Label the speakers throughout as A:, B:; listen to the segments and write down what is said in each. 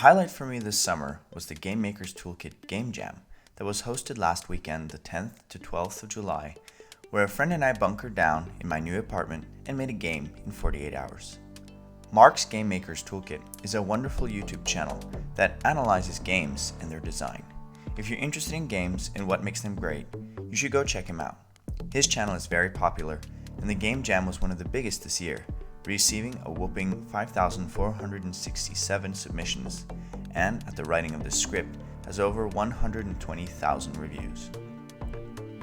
A: highlight for me this summer was the Game Maker's Toolkit Game Jam that was hosted last weekend, the 10th to 12th of July, where a friend and I bunkered down in my new apartment and made a game in 48 hours. Mark's Game Maker's Toolkit is a wonderful YouTube channel that analyzes games and their design. If you're interested in games and what makes them great, you should go check him out. His channel is very popular, and the Game Jam was one of the biggest this year, receiving a whopping 5,467 submissions, and at the writing of the script, has over 120,000 reviews.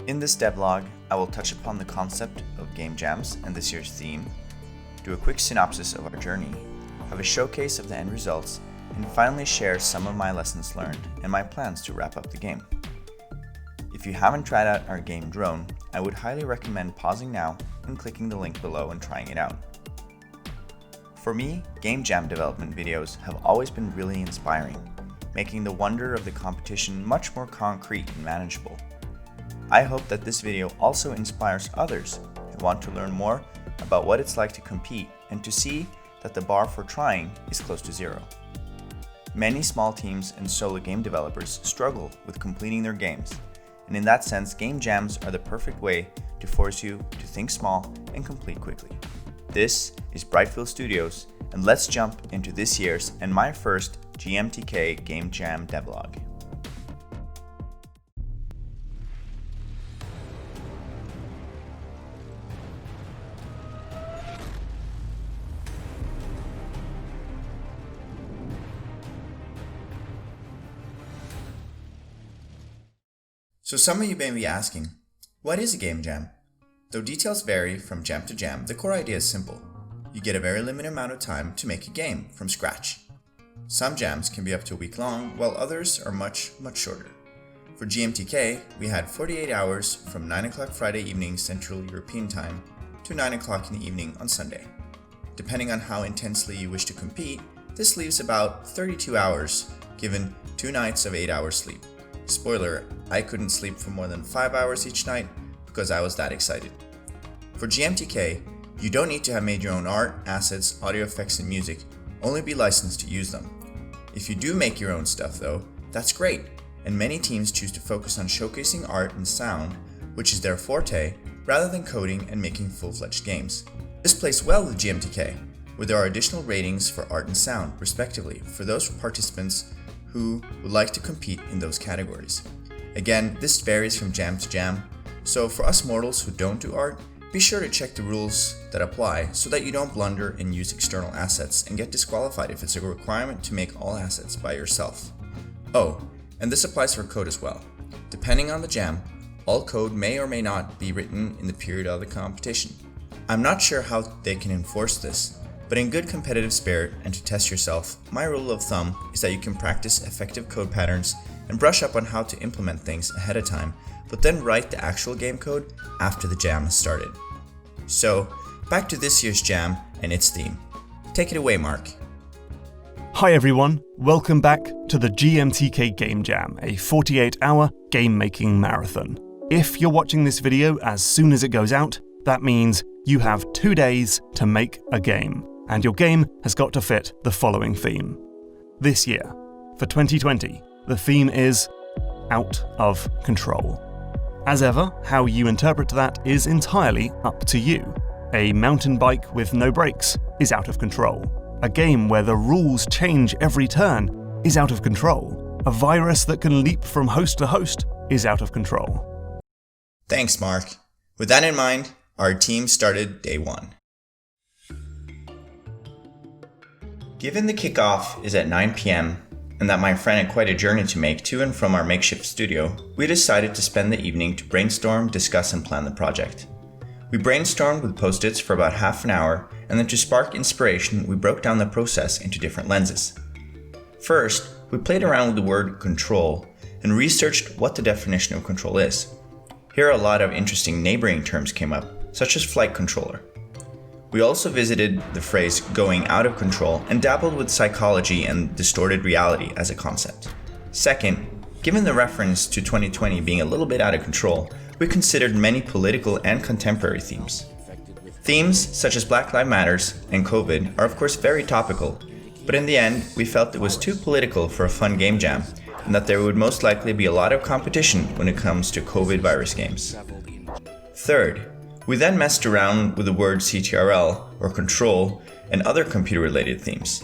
A: In this devlog, I will touch upon the concept of game jams and this year's theme, do a quick synopsis of our journey, have a showcase of the end results, and finally share some of my lessons learned and my plans to wrap up the game. If you haven't tried out our game Drone, I would highly recommend pausing now and clicking the link below and trying it out. For me, game jam development videos have always been really inspiring, making the wonder of the competition much more concrete and manageable. I hope that this video also inspires others who want to learn more about what it's like to compete and to see that the bar for trying is close to zero. Many small teams and solo game developers struggle with completing their games, and in that sense, game jams are the perfect way to force you to think small and complete quickly. This is Brightfield Studios, and let's jump into this year's and my first GMTK Game Jam devlog. So some of you may be asking, what is a game jam? Though details vary from jam to jam, the core idea is simple. You get a very limited amount of time to make a game from scratch. Some jams can be up to a week long, while others are much shorter. For GMTK, we had 48 hours from 9 o'clock Friday evening Central European Time to 9 o'clock in the evening on Sunday. Depending on how intensely you wish to compete, this leaves about 32 hours, given 2 nights of 8 hours sleep. Spoiler, I couldn't sleep for more than 5 hours each night because I was that excited. For GMTK, you don't need to have made your own art, assets, audio effects, and music, only be licensed to use them. If you do make your own stuff though, that's great, and many teams choose to focus on showcasing art and sound, which is their forte, rather than coding and making full-fledged games. This plays well with GMTK, where there are additional ratings for art and sound, respectively, for those participants who would like to compete in those categories. Again, this varies from jam to jam, so for us mortals who don't do art, be sure to check the rules that apply so that you don't blunder and use external assets and get disqualified if it's a requirement to make all assets by yourself. Oh, and this applies for code as well. Depending on the jam, all code may or may not be written in the period of the competition. I'm not sure how they can enforce this, but in good competitive spirit and to test yourself, my rule of thumb is that you can practice effective code patterns and brush up on how to implement things ahead of time, but then write the actual game code after the jam has started. So, back to this year's jam and its theme. Take it away, Mark.
B: Hi everyone, welcome back to the GMTK Game Jam, a 48-hour game-making marathon. If you're watching this video as soon as it goes out, that means you have 2 days to make a game, and your game has got to fit the following theme. This year, for 2020, the theme is out of control. As ever, how you interpret that is entirely up to you. A mountain bike with no brakes is out of control. A game where the rules change every turn is out of control. A virus that can leap from host to host is out of control.
A: Thanks, Mark. With that in mind, our team started day 1. Given the kickoff is at 9 p.m., and that my friend had quite a journey to make to and from our makeshift studio, we decided to spend the evening to brainstorm, discuss, and plan the project. We brainstormed with post-its for about half an hour, and then to spark inspiration, we broke down the process into different lenses. First, we played around with the word control and researched what the definition of control is. Here a lot of interesting neighboring terms came up, such as flight controller. We also visited the phrase going out of control and dabbled with psychology and distorted reality as a concept. Second, given the reference to 2020 being a little bit out of control, we considered many political and contemporary themes. Themes such as Black Lives Matter and COVID are of course very topical, But in the end, we felt it was too political for a fun game jam, and that there would most likely be a lot of competition when it comes to COVID virus games. Third, we then messed around with the word CTRL or control and other computer-related themes.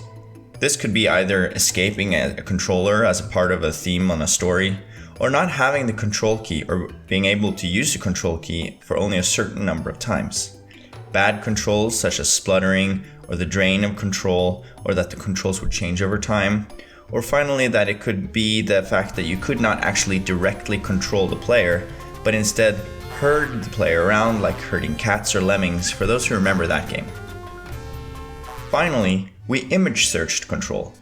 A: This could be either escaping a controller as a part of a theme on a story, or not having the control key or being able to use the control key for only a certain number of times. Bad controls such as spluttering or the drain of control, or that the controls would change over time, or finally that it could be the fact that you could not actually directly control the player, but instead herd the player around like herding cats or lemmings for those who remember that game. Finally, we image searched control.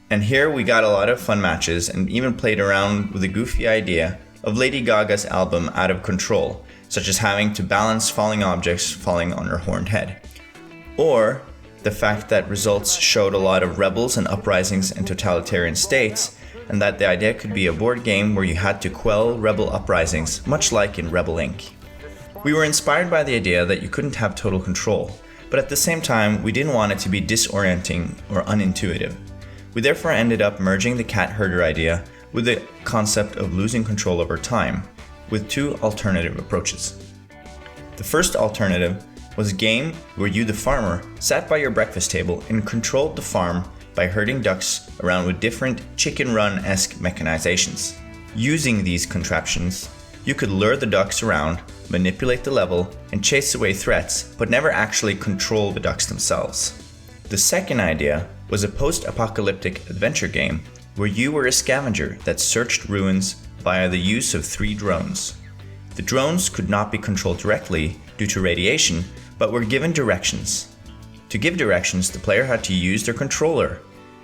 A: And here we got a lot of fun matches and even played around with the goofy idea of Lady Gaga's album Out of Control, such as having to balance falling objects falling on her horned head. Or the fact that results showed a lot of rebels and uprisings and totalitarian states, and that the idea could be a board game where you had to quell rebel uprisings, much like in Rebel Inc. We were inspired by the idea that you couldn't have total control, but at the same time we didn't want it to be disorienting or unintuitive. We therefore ended up merging the cat herder idea with the concept of losing control over time, with two alternative approaches. The first alternative was a game where you, the farmer, sat by your breakfast table and controlled the farm by herding ducks around with different chicken run-esque mechanizations. Using these contraptions, you could lure the ducks around, manipulate the level, and chase away threats, but never actually control the ducks themselves. The second idea was a post-apocalyptic adventure game where you were a scavenger that searched ruins via the use of 3 drones. The drones could not be controlled directly due to radiation, but were given directions. To give directions, the player had to use their controller,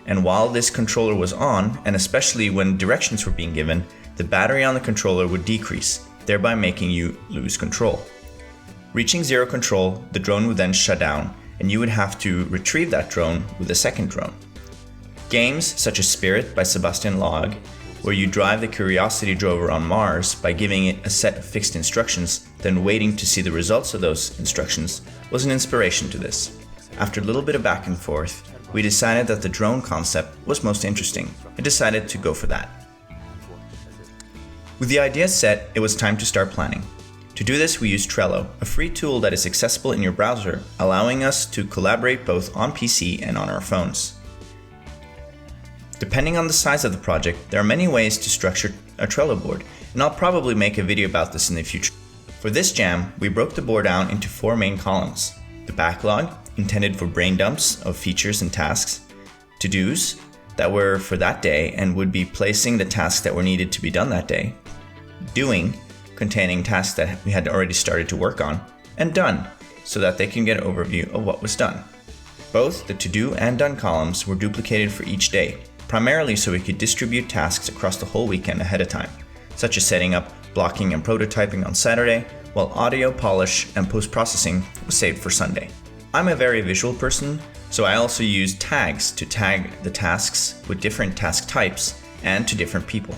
A: and while this controller was on, and especially when directions were being given, the battery on the controller would decrease, thereby making you lose control. Reaching 0 control, the drone would then shut down, and you would have to retrieve that drone with a second drone. Games such as Spirit by Sebastian Log, where you drive the Curiosity rover on Mars by giving it a set of fixed instructions, then waiting to see the results of those instructions, was an inspiration to this. After a little bit of back and forth, we decided that the drone concept was most interesting and decided to go for that. With the idea set, it was time to start planning. To do this, we used Trello, a free tool that is accessible in your browser, allowing us to collaborate both on PC and on our phones. Depending on the size of the project, there are many ways to structure a Trello board, and I'll probably make a video about this in the future. For this jam, we broke the board down into 4 main columns: the backlog, intended for brain dumps of features and tasks; to-dos, that were for that day and would be placing the tasks that were needed to be done that day; doing, containing tasks that we had already started to work on; and done, so that they can get an overview of what was done. Both the to-do and done columns were duplicated for each day, primarily so we could distribute tasks across the whole weekend ahead of time, such as setting up blocking and prototyping on Saturday, while audio polish and post-processing was saved for Sunday. I'm a very visual person, so I also use tags to tag the tasks with different task types and to different people.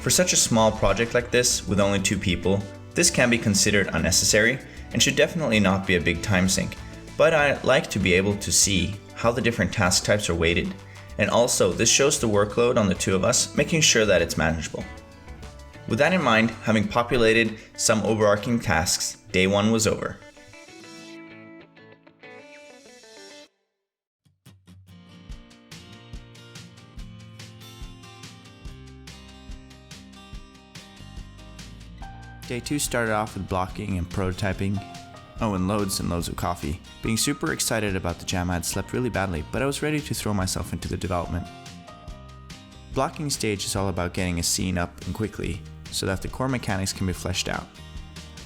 A: For such a small project like this, with only 2 people, this can be considered unnecessary and should definitely not be a big time sink, but I like to be able to see how the different task types are weighted. And also, this shows the workload on the 2 of us, making sure that it's manageable. With that in mind, having populated some overarching tasks, day 1 was over. Day 2 started off with blocking and prototyping. Oh, and loads of coffee. Being super excited about the jam, I had slept really badly, but I was ready to throw myself into the development. Blocking stage is all about getting a scene up and quickly, so that the core mechanics can be fleshed out.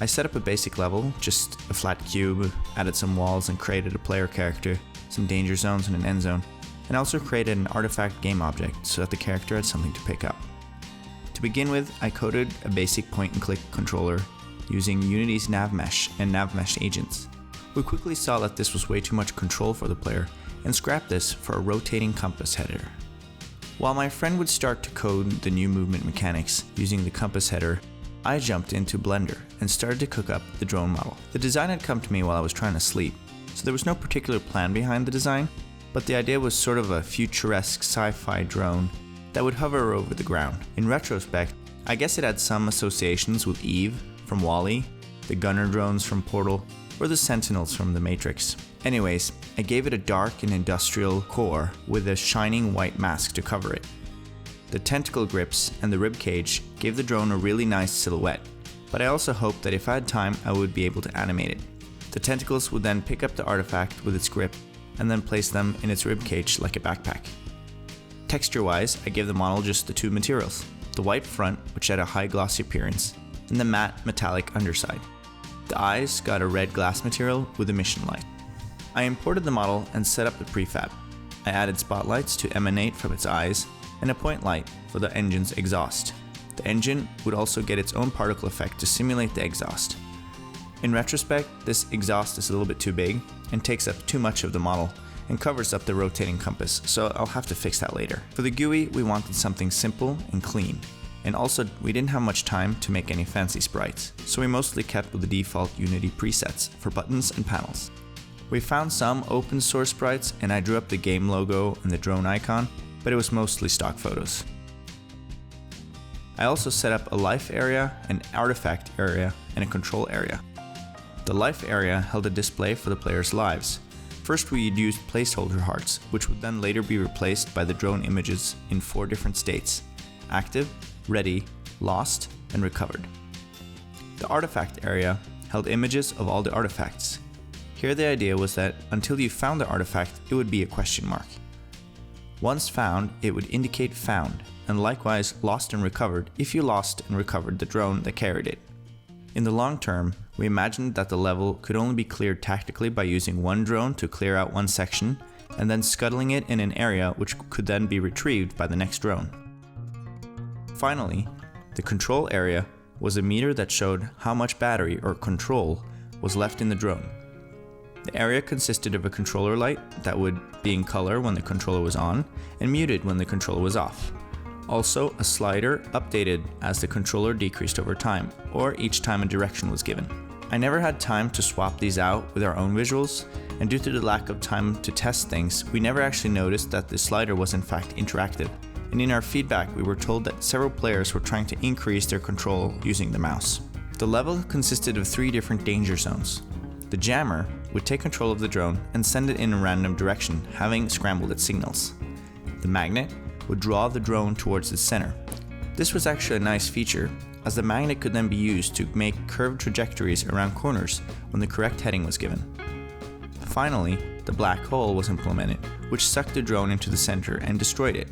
A: I set up a basic level, just a flat cube, added some walls and created a player character, some danger zones and an end zone, and also created an artifact game object so that the character had something to pick up. To begin with, I coded a basic point-and-click controller using Unity's nav mesh and nav mesh agents. We quickly saw that this was way too much control for the player and scrapped this for a rotating compass header. While my friend would start to code the new movement mechanics using the compass header, I jumped into Blender and started to cook up the drone model. The design had come to me while I was trying to sleep, so there was no particular plan behind the design, but the idea was sort of a futuresque sci-fi drone that would hover over the ground. In retrospect, I guess it had some associations with Eve from WALL-E, the gunner drones from Portal, or the Sentinels from The Matrix. Anyways, I gave it a dark and industrial core with a shining white mask to cover it. The tentacle grips and the rib cage gave the drone a really nice silhouette, but I also hoped that if I had time I would be able to animate it. The tentacles would then pick up the artifact with its grip and then place them in its rib cage like a backpack. Texture-wise, I gave the model just the two materials, the white front, which had a high glossy appearance, and the matte metallic underside. The eyes got a red glass material with emission light. I imported the model and set up the prefab. I added spotlights to emanate from its eyes and a point light for the engine's exhaust. The engine would also get its own particle effect to simulate the exhaust. In retrospect, this exhaust is a little bit too big and takes up too much of the model and covers up the rotating compass, so I'll have to fix that later. For the GUI, we wanted something simple and clean. And also, we didn't have much time to make any fancy sprites, so we mostly kept with the default Unity presets for buttons and panels. We found some open source sprites and I drew up the game logo and the drone icon, but it was mostly stock photos. I also set up a life area, an artifact area, and a control area. The life area held a display for the player's lives. First we used placeholder hearts, which would then later be replaced by the drone images in 4 different states: active, ready, lost, and recovered. The artifact area held images of all the artifacts. Here the idea was that until you found the artifact, it would be a question mark. Once found, it would indicate found, and likewise lost and recovered if you lost and recovered the drone that carried it. In the long term, we imagined that the level could only be cleared tactically by using one drone to clear out one section, and then scuttling it in an area which could then be retrieved by the next drone. Finally, the control area was a meter that showed how much battery or control was left in the drone. The area consisted of a controller light that would be in color when the controller was on and muted when the controller was off. Also, a slider updated as the controller decreased over time, or each time a direction was given. I never had time to swap these out with our own visuals, and due to the lack of time to test things, we never actually noticed that the slider was in fact interactive. And in our feedback, we were told that several players were trying to increase their control using the mouse. The level consisted of 3 different danger zones. The jammer would take control of the drone and send it in a random direction, having scrambled its signals. The magnet would draw the drone towards its center. This was actually a nice feature, as the magnet could then be used to make curved trajectories around corners when the correct heading was given. Finally, the black hole was implemented, which sucked the drone into the center and destroyed it.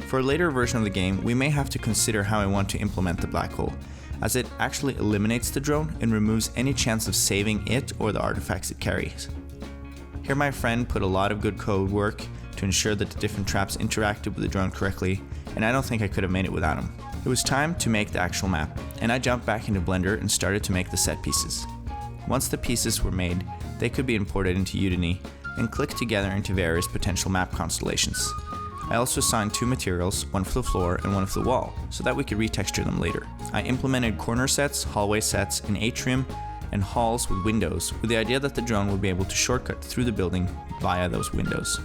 A: For a later version of the game, we may have to consider how I want to implement the black hole, as it actually eliminates the drone and removes any chance of saving it or the artifacts it carries. Here my friend put a lot of good code work to ensure that the different traps interacted with the drone correctly, and I don't think I could have made it without him. It was time to make the actual map, and I jumped back into Blender and started to make the set pieces. Once the pieces were made, they could be imported into Unity and clicked together into various potential map constellations. I also assigned 2 materials, one for the floor and one for the wall, so that we could retexture them later. I implemented corner sets, hallway sets, an atrium, and halls with windows, with the idea that the drone would be able to shortcut through the building via those windows.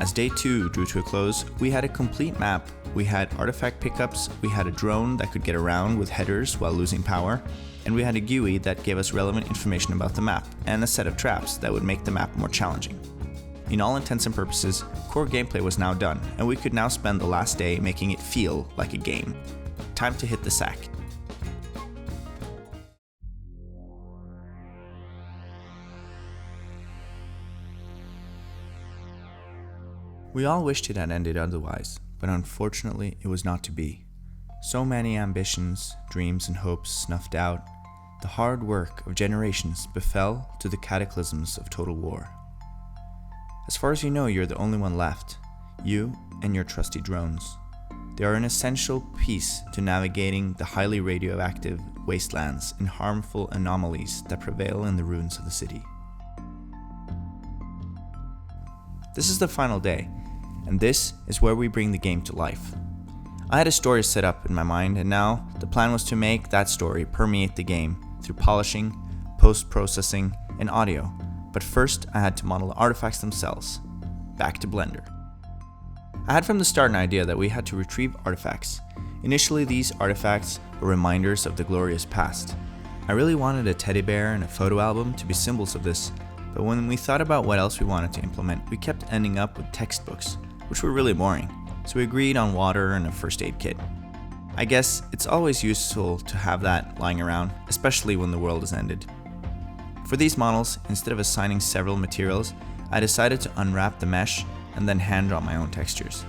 A: As day 2 drew to a close, we had a complete map. We had artifact pickups, we had a drone that could get around with headers while losing power, and we had a GUI that gave us relevant information about the map, and a set of traps that would make the map more challenging. In all intents and purposes, core gameplay was now done, and we could now spend the last day making it feel like a game. Time to hit the sack. We all wished it had ended otherwise, but unfortunately it was not to be. So many ambitions, dreams and hopes snuffed out. The hard work of generations befell to the cataclysms of total war. As far as you know, you're the only one left, you and your trusty drones. They are an essential piece to navigating the highly radioactive wastelands and harmful anomalies that prevail in the ruins of the city. This is the final day, and this is where we bring the game to life. I had a story set up in my mind, and now the plan was to make that story permeate the game through polishing, post-processing, and audio. But first, I had to model the artifacts themselves. back to Blender. I had from the start an idea that we had to retrieve artifacts. Initially, these artifacts were reminders of the glorious past. I really wanted a teddy bear and a photo album to be symbols of this, but when we thought about what else we wanted to implement, we kept ending up with textbooks, which were really boring, so we agreed on water and a first aid kit. I guess it's always useful to have that lying around, especially when the world has ended. For these models, instead of assigning several materials, I decided to unwrap the mesh and then hand draw my own textures.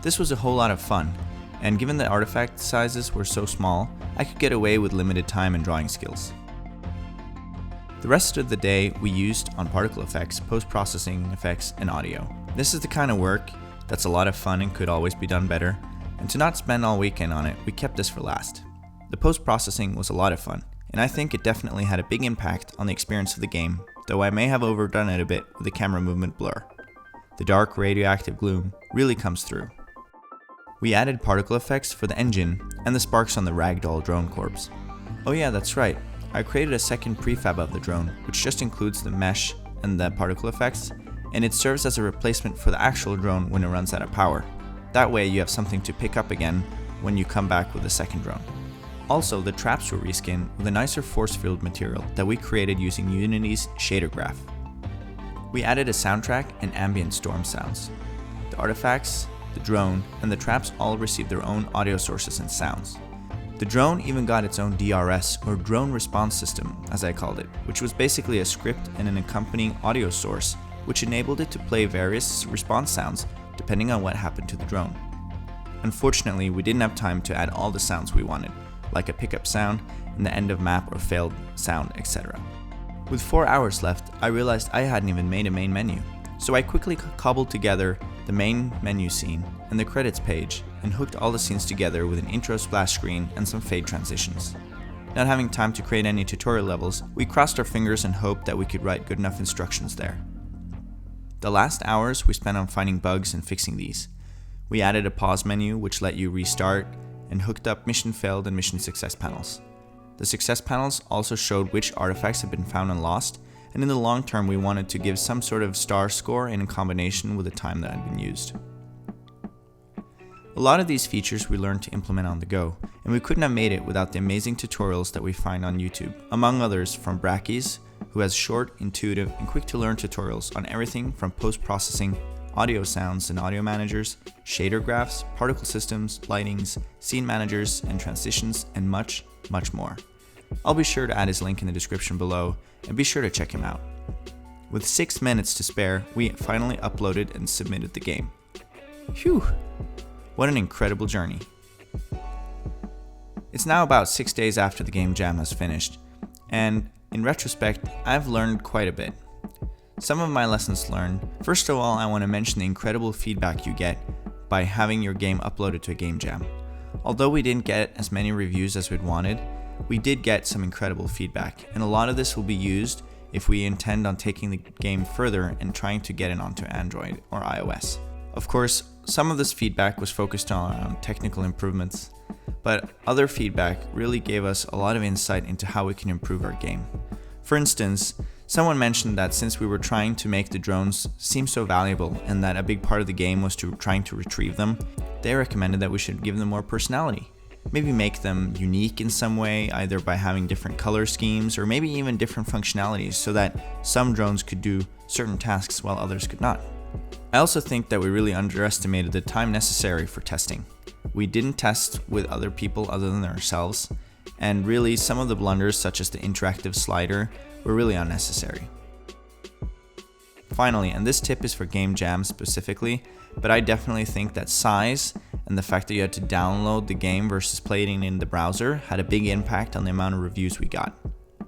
A: This was a whole lot of fun, and given the artifact sizes were so small, I could get away with limited time and drawing skills. The rest of the day we used on particle effects, post-processing effects, and audio. This is the kind of work that's a lot of fun and could always be done better, and to not spend all weekend on it, we kept this for last. The post-processing was a lot of fun, and I think it definitely had a big impact on the experience of the game, though I may have overdone it a bit with the camera movement blur. The dark radioactive gloom really comes through. We added particle effects for the engine and the sparks on the ragdoll drone corpse. Oh yeah, that's right, I created a second prefab of the drone, which just includes the mesh and the particle effects, and it serves as a replacement for the actual drone when it runs out of power. That way you have something to pick up again when you come back with a second drone. Also, the traps were reskinned with a nicer force field material that we created using Unity's shader graph. We added a soundtrack and ambient storm sounds. The artifacts, the drone, and the traps all received their own audio sources and sounds. The drone even got its own DRS, or drone response system, as I called it, which was basically a script and an accompanying audio source, which enabled it to play various response sounds depending on what happened to the drone. Unfortunately, we didn't have time to add all the sounds we wanted, like a pickup sound and the end of map or failed sound, etc. With 4 hours left, I realized I hadn't even made a main menu, so I quickly cobbled together the main menu scene and the credits page and hooked all the scenes together with an intro splash screen and some fade transitions. Not having time to create any tutorial levels, we crossed our fingers and hoped that we could write good enough instructions there. The last hours we spent on finding bugs and fixing these. We added a pause menu which let you restart and hooked up mission failed and mission success panels. The success panels also showed which artifacts had been found and lost, and in the long term we wanted to give some sort of star score in combination with the time that had been used. A lot of these features we learned to implement on the go, and we couldn't have made it without the amazing tutorials that we find on YouTube, among others from Brackies, who has short, intuitive, and quick-to-learn tutorials on everything from post-processing, audio sounds and audio managers, shader graphs, particle systems, lightings, scene managers, and transitions, and much, much more. I'll be sure to add his link in the description below, and be sure to check him out. With 6 minutes to spare, we finally uploaded and submitted the game. Phew! What an incredible journey. It's now about 6 days after the game jam has finished, and in retrospect, I've learned quite a bit. Some of my lessons learned: first of all, I want to mention the incredible feedback you get by having your game uploaded to a game jam. Although we didn't get as many reviews as we'd wanted, we did get some incredible feedback, and a lot of this will be used if we intend on taking the game further and trying to get it onto Android or iOS. Of course, some of this feedback was focused on technical improvements, but other feedback really gave us a lot of insight into how we can improve our game. For instance, someone mentioned that since we were trying to make the drones seem so valuable and that a big part of the game was trying to retrieve them, they recommended that we should give them more personality. Maybe make them unique in some way, either by having different color schemes or maybe even different functionalities so that some drones could do certain tasks while others could not. I also think that we really underestimated the time necessary for testing. We didn't test with other people other than ourselves, and really some of the blunders such as the interactive slider were really unnecessary. Finally, and this tip is for game jams specifically, but I definitely think that size and the fact that you had to download the game versus playing it in the browser had a big impact on the amount of reviews we got.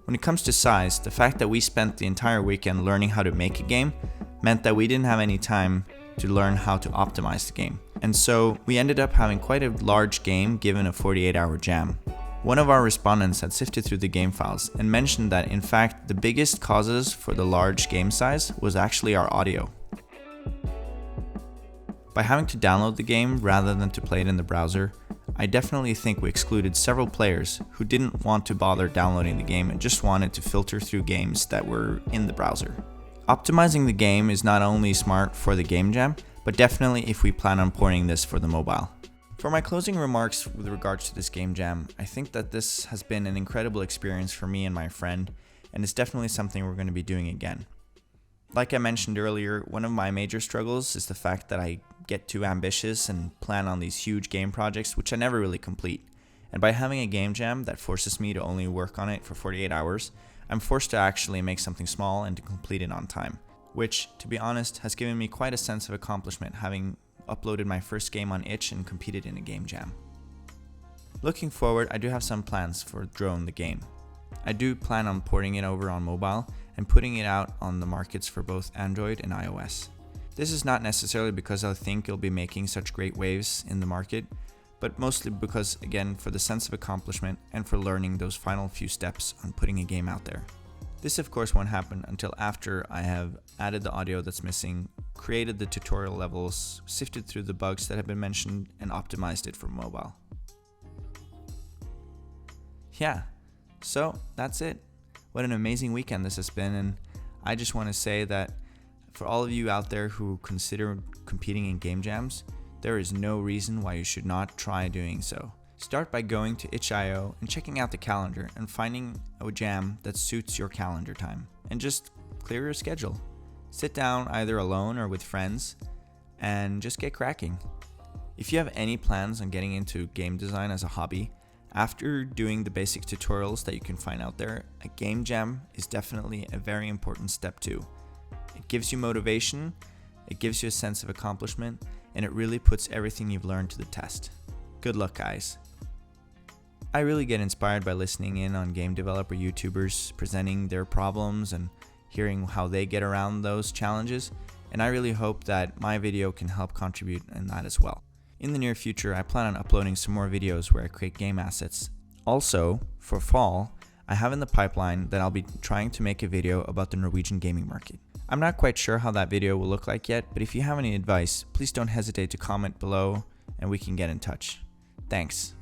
A: When it comes to size, the fact that we spent the entire weekend learning how to make a game meant that we didn't have any time to learn how to optimize the game. And so we ended up having quite a large game given a 48-hour jam. One of our respondents had sifted through the game files and mentioned that in fact the biggest causes for the large game size was actually our audio. By having to download the game rather than to play it in the browser, I definitely think we excluded several players who didn't want to bother downloading the game and just wanted to filter through games that were in the browser. Optimizing the game is not only smart for the game jam, but definitely if we plan on porting this for the mobile. For my closing remarks with regards to this game jam, I think that this has been an incredible experience for me and my friend, and it's definitely something we're going to be doing again. Like I mentioned earlier, one of my major struggles is the fact that I get too ambitious and plan on these huge game projects which I never really complete. And by having a game jam that forces me to only work on it for 48 hours, I'm forced to actually make something small and to complete it on time. Which, to be honest, has given me quite a sense of accomplishment having uploaded my first game on itch and competed in a game jam. Looking forward, I do have some plans for Drone the game. I do plan on porting it over on mobile and putting it out on the markets for both Android and iOS. This is not necessarily because I think it'll be making such great waves in the market, but mostly because, again, for the sense of accomplishment and for learning those final few steps on putting a game out there. This of course won't happen until after I have added the audio that's missing, created the tutorial levels, sifted through the bugs that have been mentioned, and optimized it for mobile. Yeah, so that's it. What an amazing weekend this has been, and I just want to say that for all of you out there who consider competing in game jams, there is no reason why you should not try doing so. Start by going to itch.io and checking out the calendar and finding a jam that suits your calendar time. And just clear your schedule. Sit down either alone or with friends and just get cracking. If you have any plans on getting into game design as a hobby, after doing the basic tutorials that you can find out there, a game jam is definitely a very important step too. It gives you motivation, it gives you a sense of accomplishment, and it really puts everything you've learned to the test. Good luck, guys. I really get inspired by listening in on game developer YouTubers presenting their problems and hearing how they get around those challenges, and I really hope that my video can help contribute in that as well. In the near future, I plan on uploading some more videos where I create game assets. Also, for fall, I have in the pipeline that I'll be trying to make a video about the Norwegian gaming market. I'm not quite sure how that video will look like yet, but if you have any advice, please don't hesitate to comment below and we can get in touch. Thanks.